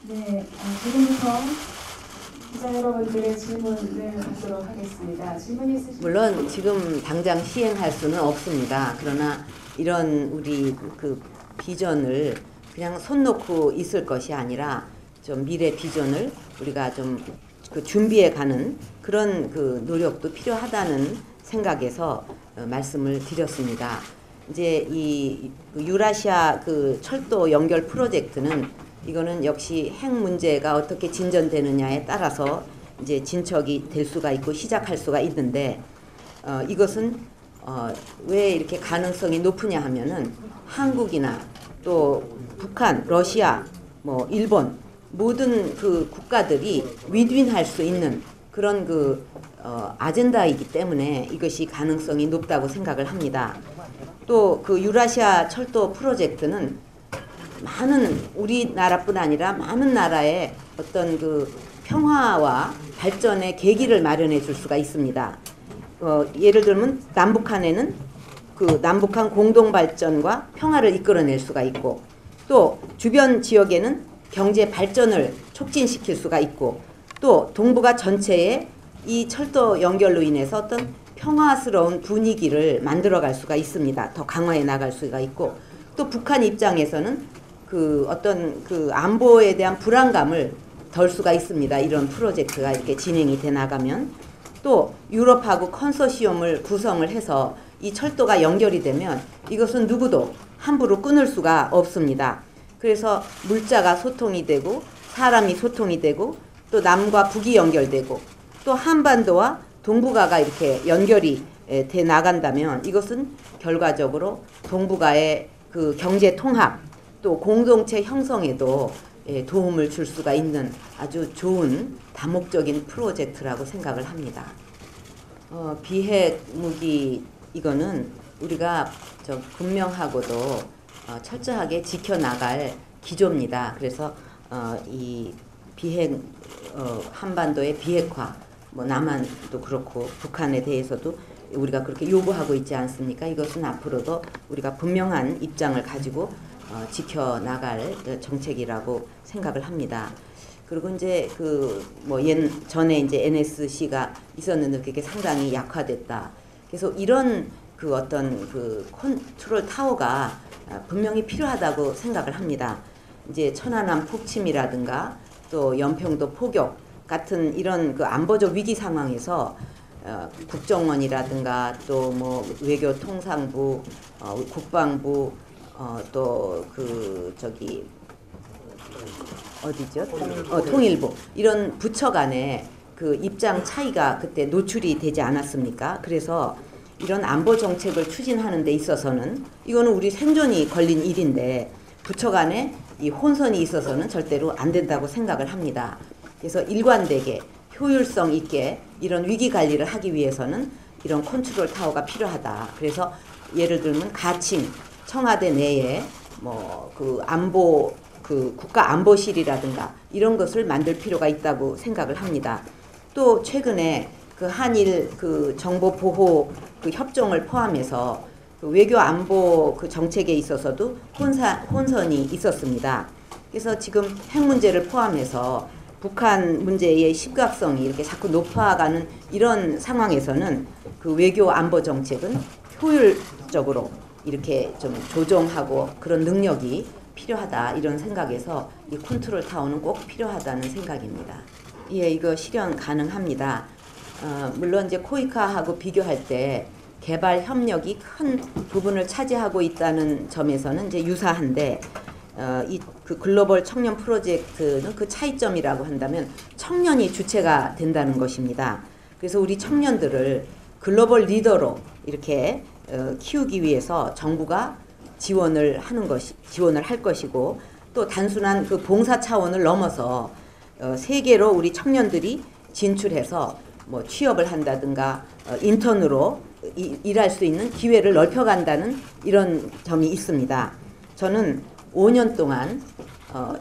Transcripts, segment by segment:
네, 지금부터 기자 여러분들의 질문을 하도록 하겠습니다. 질문 있으신 물론 지금 당장 시행할 수는 없습니다. 그러나 이런 우리 그 비전을 그냥 손 놓고 있을 것이 아니라 좀 미래 비전을 우리가 좀 그 준비해 가는 그런 그 노력도 필요하다는 생각에서 말씀을 드렸습니다. 이제 이 유라시아 그 철도 연결 프로젝트는 이거는 역시 핵 문제가 어떻게 진전되느냐에 따라서 이제 진척이 될 수가 있고 시작할 수가 있는데 이것은 왜 이렇게 가능성이 높으냐 하면은 한국이나 또 북한, 러시아, 뭐 일본 모든 그 국가들이 윈윈할 수 있는 그런 그 아젠다이기 때문에 이것이 가능성이 높다고 생각을 합니다. 또 그 유라시아 철도 프로젝트는 많은 우리나라뿐 아니라 많은 나라의 어떤 그 평화와 발전의 계기를 마련해 줄 수가 있습니다. 예를 들면 남북한에는 그 남북한 공동 발전과 평화를 이끌어낼 수가 있고 또 주변 지역에는 경제 발전을 촉진시킬 수가 있고 또 동북아 전체에 이 철도 연결로 인해서 어떤 평화스러운 분위기를 만들어갈 수가 있습니다. 더 강화해 나갈 수가 있고 또 북한 입장에서는 그 어떤 그 안보에 대한 불안감을 덜 수가 있습니다. 이런 프로젝트가 이렇게 진행이 돼 나가면 또 유럽하고 컨소시엄을 구성을 해서 이 철도가 연결이 되면 이것은 누구도 함부로 끊을 수가 없습니다. 그래서 물자가 소통이 되고 사람이 소통이 되고 또 남과 북이 연결되고 또 한반도와 동북아가 이렇게 연결이 돼 나간다면 이것은 결과적으로 동북아의 그 경제 통합 또 공동체 형성에도 도움을 줄 수가 있는 아주 좋은 다목적인 프로젝트라고 생각을 합니다. 비핵 무기 이거는 우리가 분명하고도 철저하게 지켜나갈 기조입니다. 그래서 이 비핵 한반도의 비핵화 뭐 남한도 그렇고 북한에 대해서도 우리가 그렇게 요구하고 있지 않습니까? 이것은 앞으로도 우리가 분명한 입장을 가지고 지켜나갈 정책이라고 생각을 합니다. 그리고 이제 그 뭐 전에 이제 NSC가 있었는데 그게 상당히 약화됐다. 그래서 이런 그 어떤 그 컨트롤 타워가 분명히 필요하다고 생각을 합니다. 이제 천안함 폭침이라든가 또 연평도 포격 같은 이런 그 안보적 위기 상황에서 국정원이라든가 또 뭐 외교통상부, 국방부, 또 그 저기 어디죠? 통일부 이런 부처 간에 그 입장 차이가 그때 노출이 되지 않았습니까? 그래서 이런 안보 정책을 추진하는 데 있어서는 이거는 우리 생존이 걸린 일인데 부처 간에 이 혼선이 있어서는 절대로 안 된다고 생각을 합니다. 그래서 일관되게 효율성 있게 이런 위기 관리를 하기 위해서는 이런 컨트롤 타워가 필요하다. 그래서 예를 들면 가칭 청와대 내에 뭐 그 안보 그 국가 안보실이라든가 이런 것을 만들 필요가 있다고 생각을 합니다. 또 최근에 그 한일 그 정보 보호 그 협정을 포함해서 그 외교 안보 그 정책에 있어서도 혼선이 있었습니다. 그래서 지금 핵 문제를 포함해서 북한 문제의 심각성이 이렇게 자꾸 높아가는 이런 상황에서는 그 외교 안보 정책은 효율적으로 이렇게 좀 조정하고 그런 능력이 필요하다 이런 생각에서 이 컨트롤 타워는 꼭 필요하다는 생각입니다. 예, 이거 실현 가능합니다. 물론 이제 코이카하고 비교할 때 개발 협력이 큰 부분을 차지하고 있다는 점에서는 이제 유사한데 이 그 글로벌 청년 프로젝트는 그 차이점이라고 한다면 청년이 주체가 된다는 것입니다. 그래서 우리 청년들을 글로벌 리더로 이렇게 키우기 위해서 정부가 지원을 할 것이고 또 단순한 그 봉사 차원을 넘어서 세계로 우리 청년들이 진출해서 뭐 취업을 한다든가 인턴으로 일할 수 있는 기회를 넓혀간다는 이런 점이 있습니다. 저는 5년 동안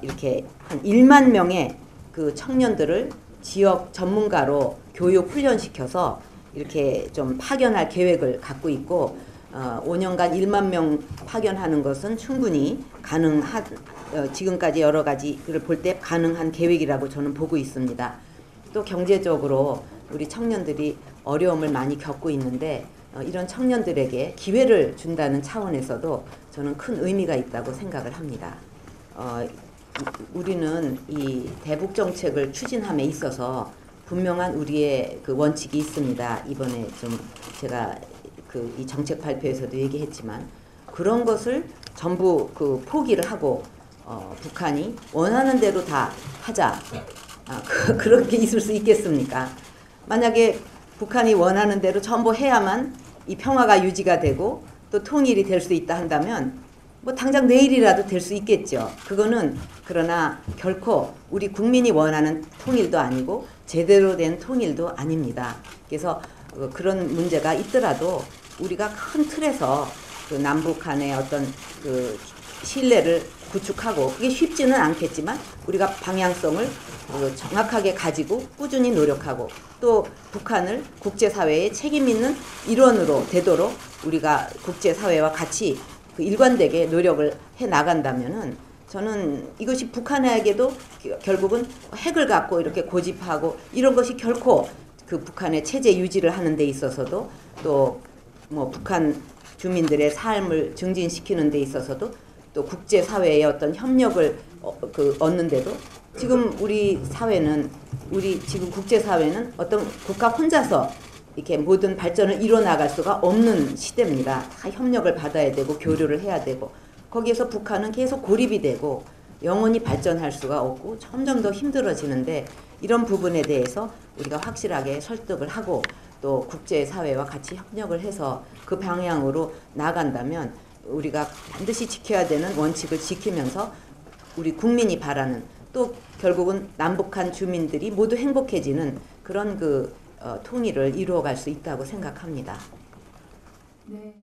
이렇게 한 1만 명의 그 청년들을 지역 전문가로 교육 훈련시켜서 이렇게 좀 파견할 계획을 갖고 있고 5년간 1만 명 파견하는 것은 충분히 가능한 지금까지 여러 가지를 볼 때 가능한 계획이라고 저는 보고 있습니다. 또 경제적으로 우리 청년들이 어려움을 많이 겪고 있는데 이런 청년들에게 기회를 준다는 차원에서도 저는 큰 의미가 있다고 생각을 합니다. 우리는 이 대북 정책을 추진함에 있어서 분명한 우리의 그 원칙이 있습니다. 이번에 좀 제가 이 정책 발표에서도 얘기했지만 그런 것을 전부 포기를 하고 북한이 원하는 대로 다 하자. 그렇게 있을 수 있겠습니까? 만약에 북한이 원하는 대로 전부 해야만 이 평화가 유지가 되고 또 통일이 될 수 있다 한다면 뭐 당장 내일이라도 될 수 있겠죠. 그거는 그러나 결코 우리 국민이 원하는 통일도 아니고 제대로 된 통일도 아닙니다. 그래서 그런 문제가 있더라도 우리가 큰 틀에서 그 남북 간의 어떤 그 신뢰를 구축하고 그게 쉽지는 않겠지만 우리가 방향성을 정확하게 가지고 꾸준히 노력하고 또 북한을 국제사회의 책임 있는 일원으로 되도록 우리가 국제사회와 같이 일관되게 노력을 해 나간다면은 저는 이것이 북한에게도 결국은 핵을 갖고 이렇게 고집하고 이런 것이 결코 그 북한의 체제 유지를 하는 데 있어서도 또 뭐 북한 주민들의 삶을 증진시키는 데 있어서도 또 국제사회의 어떤 협력을 얻는데도 지금 우리 사회는 지금 국제사회는 어떤 국가 혼자서 이렇게 모든 발전을 이뤄나갈 수가 없는 시대입니다. 다 협력을 받아야 되고 교류를 해야 되고 거기에서 북한은 계속 고립이 되고 영원히 발전할 수가 없고 점점 더 힘들어지는데 이런 부분에 대해서 우리가 확실하게 설득을 하고 또 국제사회와 같이 협력을 해서 그 방향으로 나간다면 우리가 반드시 지켜야 되는 원칙을 지키면서 우리 국민이 바라는 또 결국은 남북한 주민들이 모두 행복해지는 그런 통일을 이루어갈 수 있다고 생각합니다. 네.